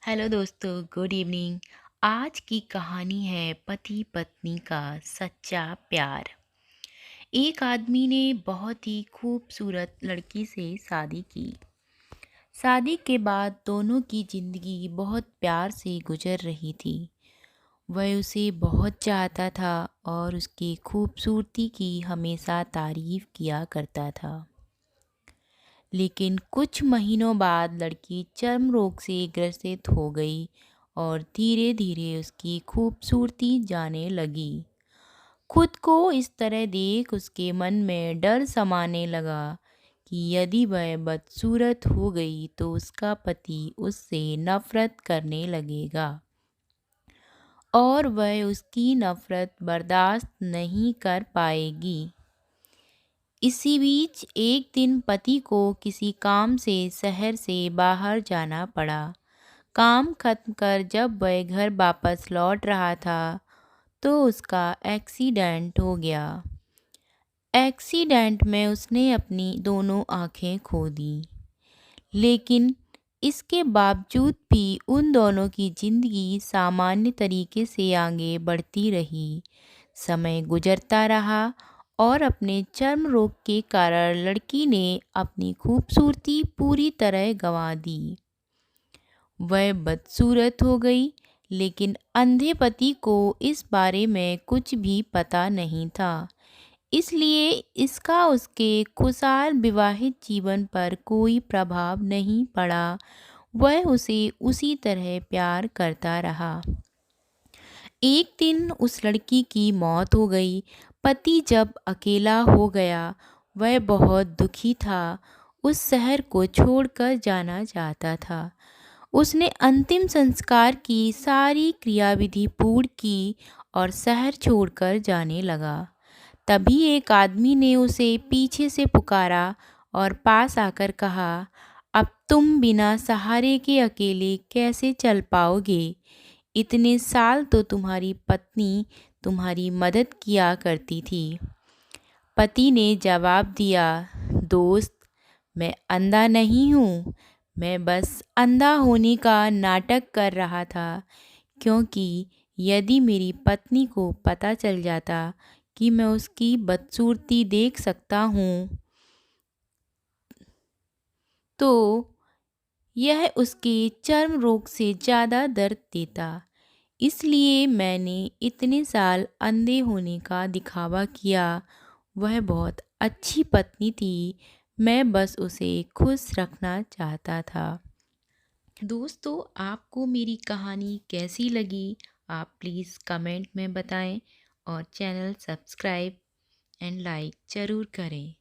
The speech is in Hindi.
हेलो दोस्तों, गुड इवनिंग। आज की कहानी है पति पत्नी का सच्चा प्यार। एक आदमी ने बहुत ही खूबसूरत लड़की से शादी की। शादी के बाद दोनों की जिंदगी बहुत प्यार से गुजर रही थी। वह उसे बहुत चाहता था और उसकी खूबसूरती की हमेशा तारीफ किया करता था। लेकिन कुछ महीनों बाद लड़की चर्म रोग से ग्रसित हो गई और धीरे धीरे उसकी खूबसूरती जाने लगी। खुद को इस तरह देख उसके मन में डर समाने लगा कि यदि वह बदसूरत हो गई तो उसका पति उससे नफरत करने लगेगा और वह उसकी नफरत बर्दाश्त नहीं कर पाएगी। इसी बीच एक दिन पति को किसी काम से शहर से बाहर जाना पड़ा। काम खत्म कर जब वह घर वापस लौट रहा था तो उसका एक्सीडेंट हो गया। एक्सीडेंट में उसने अपनी दोनों आंखें खो दी। लेकिन इसके बावजूद भी उन दोनों की जिंदगी सामान्य तरीके से आगे बढ़ती रही। समय गुजरता रहा और अपने चर्म रोग के कारण लड़की ने अपनी खूबसूरती पूरी तरह गंवा दी। वह बदसूरत हो गई, लेकिन अंधे पति को इस बारे में कुछ भी पता नहीं था। इसलिए इसका उसके खुशहाल विवाहित जीवन पर कोई प्रभाव नहीं पड़ा। वह उसे उसी तरह प्यार करता रहा। एक दिन उस लड़की की मौत हो गई। पति जब अकेला हो गया, वह बहुत दुखी था। उस शहर को छोड़कर जाना चाहता था। उसने अंतिम संस्कार की सारी क्रियाविधि पूर्ण की और शहर छोड़कर जाने लगा। तभी एक आदमी ने उसे पीछे से पुकारा और पास आकर कहा, अब तुम बिना सहारे के अकेले कैसे चल पाओगे? इतने साल तो तुम्हारी पत्नी तुम्हारी मदद किया करती थी। पति ने जवाब दिया, दोस्त, मैं अंधा नहीं हूँ। मैं बस अंधा होने का नाटक कर रहा था, क्योंकि यदि मेरी पत्नी को पता चल जाता कि मैं उसकी बदसूरती देख सकता हूँ तो यह उसके चर्म रोग से ज़्यादा दर्द देता। इसलिए मैंने इतने साल अंधे होने का दिखावा किया। वह बहुत अच्छी पत्नी थी। मैं बस उसे खुश रखना चाहता था। दोस्तों, आपको मेरी कहानी कैसी लगी? आप प्लीज़ कमेंट में बताएं और चैनल सब्सक्राइब एंड लाइक ज़रूर करें।